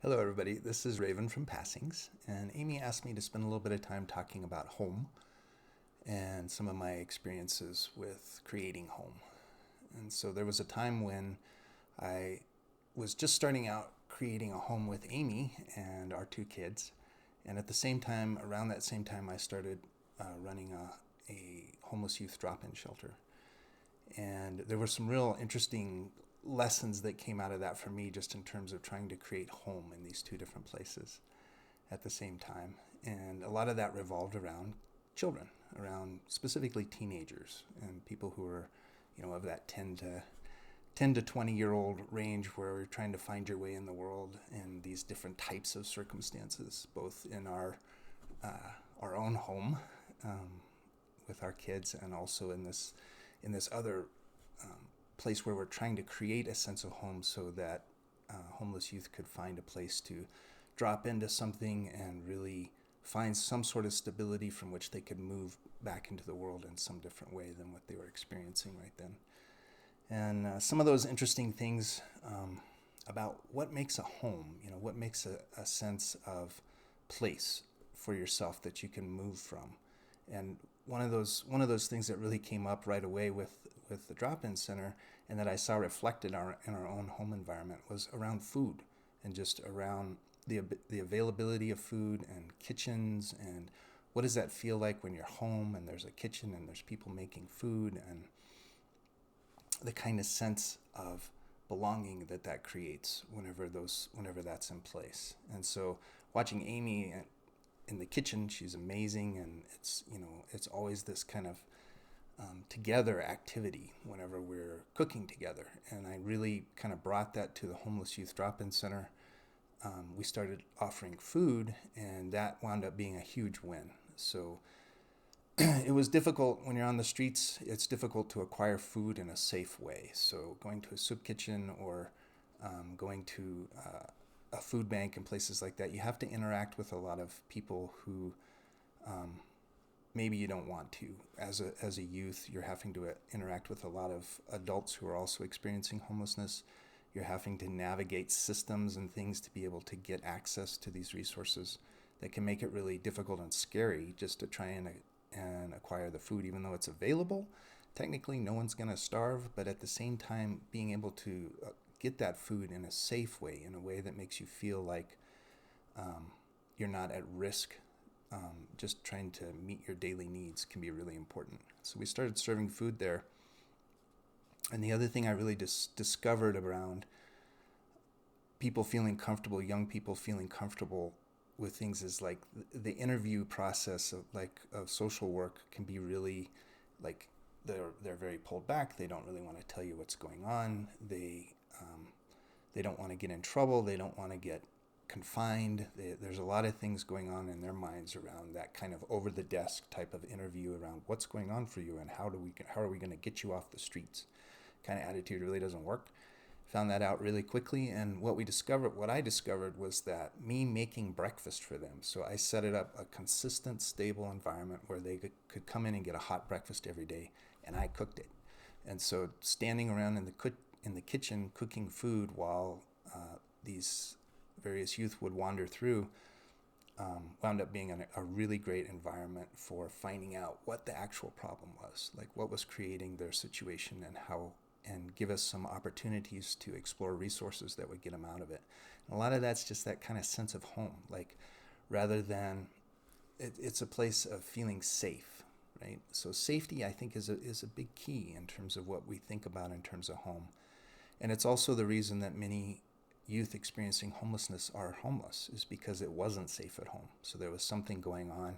Hello, everybody. This is Raven from Passings, and Amy asked me to spend a little bit of time talking about home and some of my experiences with creating home. And so there was a time when I was just starting out creating a home with Amy and our two kids. And at the same time, around that same time, I started running a homeless youth drop in shelter. And there were some real interesting lessons that came out of that for me, just in terms of trying to create home in these two different places at the same time. And a lot of that revolved around children, around specifically teenagers and people who are, of that 10 to 20-year-old range, where you're trying to find your way in the world in these different types of circumstances, both in our own home with our kids, and also in this other place where we're trying to create a sense of home so that homeless youth could find a place to drop into something and really find some sort of stability from which they could move back into the world in some different way than what they were experiencing right then. And some of those interesting things about what makes a home, what makes a sense of place for yourself that you can move from. And one of those things that really came up right away with the drop-in center, and that I saw reflected in our own home environment, was around food, and just around the availability of food and kitchens, and what does that feel like when you're home and there's a kitchen and there's people making food, and the kind of sense of belonging that creates whenever that's in place. And so watching Amy in the kitchen, she's amazing, and it's always this kind of together activity whenever we're cooking together. And I really kind of brought that to the homeless youth drop-in center. We started offering food, and that wound up being a huge win. So it was difficult when you're on the streets. It's difficult to acquire food in a safe way. So going to a soup kitchen or going to a food bank and places like that, you have to interact with a lot of people who maybe you don't want to. As a youth, you're having to interact with a lot of adults who are also experiencing homelessness. You're having to navigate systems and things to be able to get access to these resources that can make it really difficult and scary just to try and acquire the food, even though it's available. Technically, no one's going to starve, but at the same time, being able to get that food in a safe way, in a way that makes you feel like you're not at risk. Just trying to meet your daily needs can be really important. So we started serving food there. And the other thing I really discovered around people feeling comfortable, young people feeling comfortable with things, is like the interview process of social work can be really like they're very pulled back. They don't really want to tell you what's going on. They don't want to get in trouble. They don't want to get confined. There's a lot of things going on in their minds around that kind of over the desk type of interview around what's going on for you and how are we going to get you off the streets kind of attitude. Really doesn't work. Found that out really quickly, and what I discovered was that me making breakfast for them. So I set it up a consistent, stable environment where they could come in and get a hot breakfast every day, and I cooked it. And so standing around in the kitchen cooking food while these various youth would wander through wound up being a really great environment for finding out what the actual problem was, like what was creating their situation and give us some opportunities to explore resources that would get them out of it. And a lot of that's just that kind of sense of home, like rather than it's a place of feeling safe, right? So safety, I think, is a big key in terms of what we think about in terms of home. And it's also the reason that many youth experiencing homelessness are homeless, is because it wasn't safe at home. So there was something going on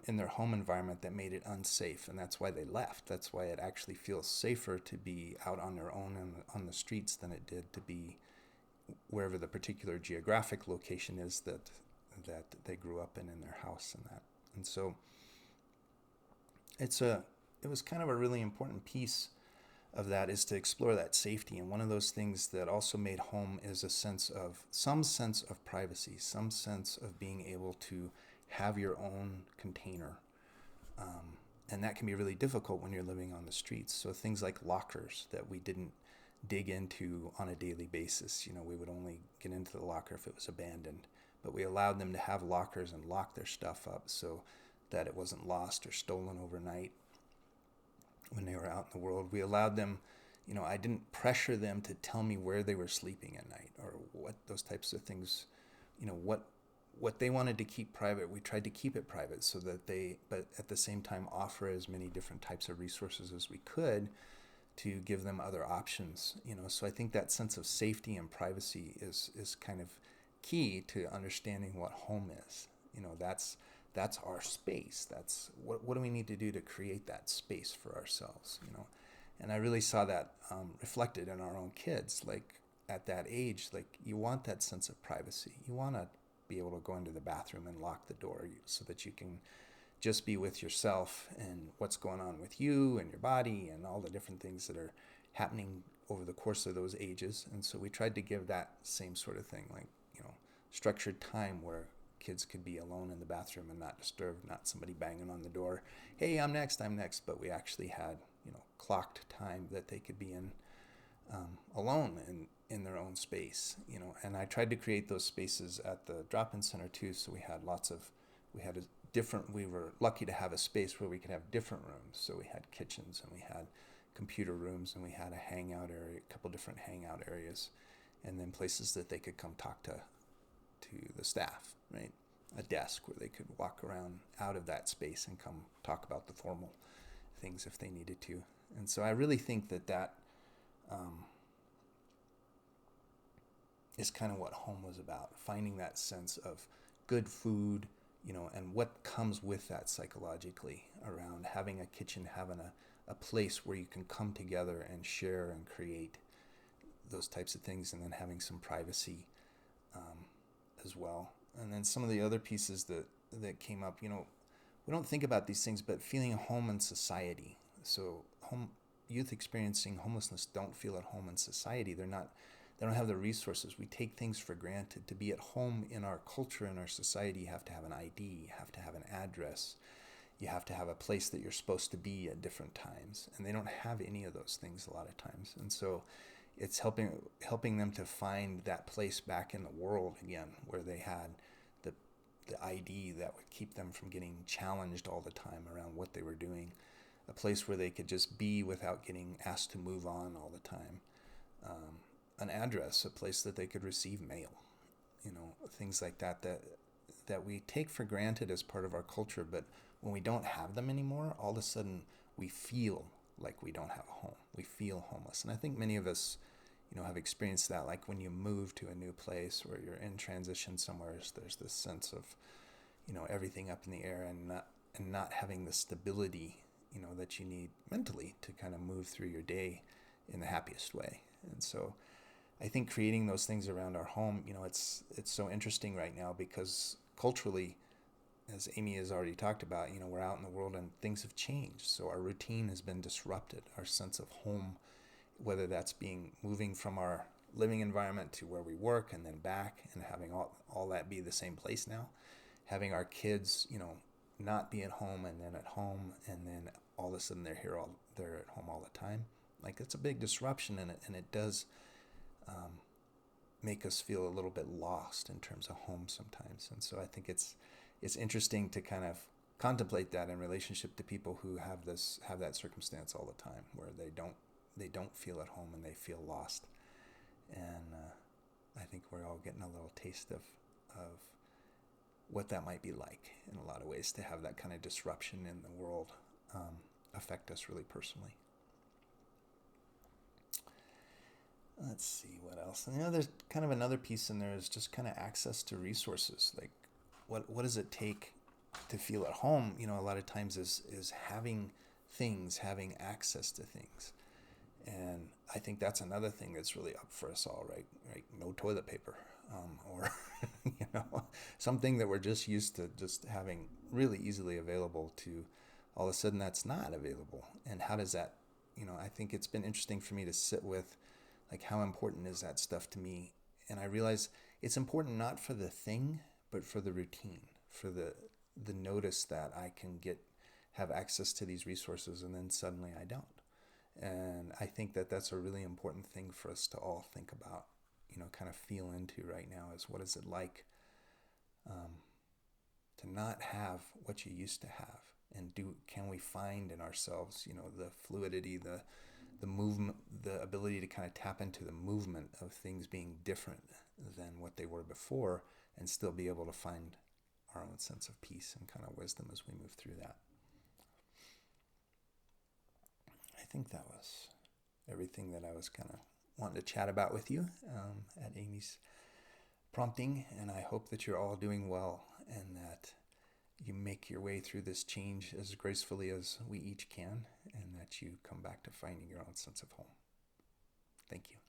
in their home environment that made it unsafe, and that's why they left. That's why it actually feels safer to be out on their own and on the streets than it did to be wherever the particular geographic location is that they grew up in their house and that. And so it was kind of a really important piece of that, is to explore that safety. And one of those things that also made home is some sense of privacy, some sense of being able to have your own container. And that can be really difficult when you're living on the streets. So things like lockers that we didn't dig into on a daily basis. We would only get into the locker if it was abandoned, but we allowed them to have lockers and lock their stuff up so that it wasn't lost or stolen overnight when they were out in the world. We allowed them, I didn't pressure them to tell me where they were sleeping at night or what those types of things, what they wanted to keep private. We tried to keep it private so that but at the same time offer as many different types of resources as we could to give them other options. So I think that sense of safety and privacy is kind of key to understanding what home is. That's our space. That's what do we need to do to create that space for ourselves. And I really saw that reflected in our own kids. Like at that age, like you want that sense of privacy. You want to be able to go into the bathroom and lock the door so that you can just be with yourself and what's going on with you and your body and all the different things that are happening over the course of those ages. And so we tried to give that same sort of thing, like, structured time where kids could be alone in the bathroom and not disturbed, not somebody banging on the door, hey, I'm next. But we actually had, clocked time that they could be in alone in their own space, and I tried to create those spaces at the drop-in center too. So we were lucky to have a space where we could have different rooms. So we had kitchens and we had computer rooms and we had a hangout area, a couple different hangout areas, and then places that they could come talk to the staff, right? A desk where they could walk around out of that space and come talk about the formal things if they needed to. And so I really think that is kind of what home was about, finding that sense of good food, and what comes with that psychologically around having a kitchen, having a place where you can come together and share and create those types of things, and then having some privacy as well. And then some of the other pieces that came up, we don't think about these things, but feeling at home in society. So youth experiencing homelessness don't feel at home in society. They don't have the resources. We take things for granted. To be at home in our culture, in our society, you have to have an ID, you have to have an address, you have to have a place that you're supposed to be at different times. And they don't have any of those things a lot of times. And so it's helping them to find that place back in the world again, where they had the ID that would keep them from getting challenged all the time around what they were doing, a place where they could just be without getting asked to move on all the time, an address, a place that they could receive mail, things like that we take for granted as part of our culture, but when we don't have them anymore, all of a sudden we feel like we don't have a home. We feel homeless. And I think many of us, have experienced that, like when you move to a new place or you're in transition somewhere, there's this sense of, everything up in the air and not having the stability, that you need mentally to kind of move through your day in the happiest way. And so I think creating those things around our home, it's so interesting right now because culturally, as Amy has already talked about, we're out in the world and things have changed. So our routine has been disrupted. Our sense of home, whether that's moving from our living environment to where we work and then back and having all that be the same place now, having our kids, not be at home and then at home and then all of a sudden they're at home all the time. Like it's a big disruption in it, and it does make us feel a little bit lost in terms of home sometimes. And so I think it's interesting to kind of contemplate that in relationship to people who have that circumstance all the time, where they don't feel at home and they feel lost. And I think we're all getting a little taste of what that might be like in a lot of ways, to have that kind of disruption in the world affect us really personally. Let's see what else. And there's kind of another piece in there is just kind of access to resources. Like what does it take to feel at home? A lot of times is having access to things. And I think that's another thing that's really up for us all, right? No toilet paper, or something that we're just used to just having really easily available to, all of a sudden that's not available. And how does that, I think it's been interesting for me to sit with, like, how important is that stuff to me? And I realize it's important not for the thing, but for the routine, for the notice that I can have access to these resources and then suddenly I don't. And I think that that's a really important thing for us to all think about, kind of feel into right now, is what is it like to not have what you used to have, and can we find in ourselves, the fluidity, the movement, the ability to kind of tap into the movement of things being different than what they were before, and still be able to find our own sense of peace and kind of wisdom as we move through that. I think that was everything that I was kind of wanting to chat about with you at Amy's prompting, and I hope that you're all doing well and that you make your way through this change as gracefully as we each can, and that you come back to finding your own sense of home. Thank you.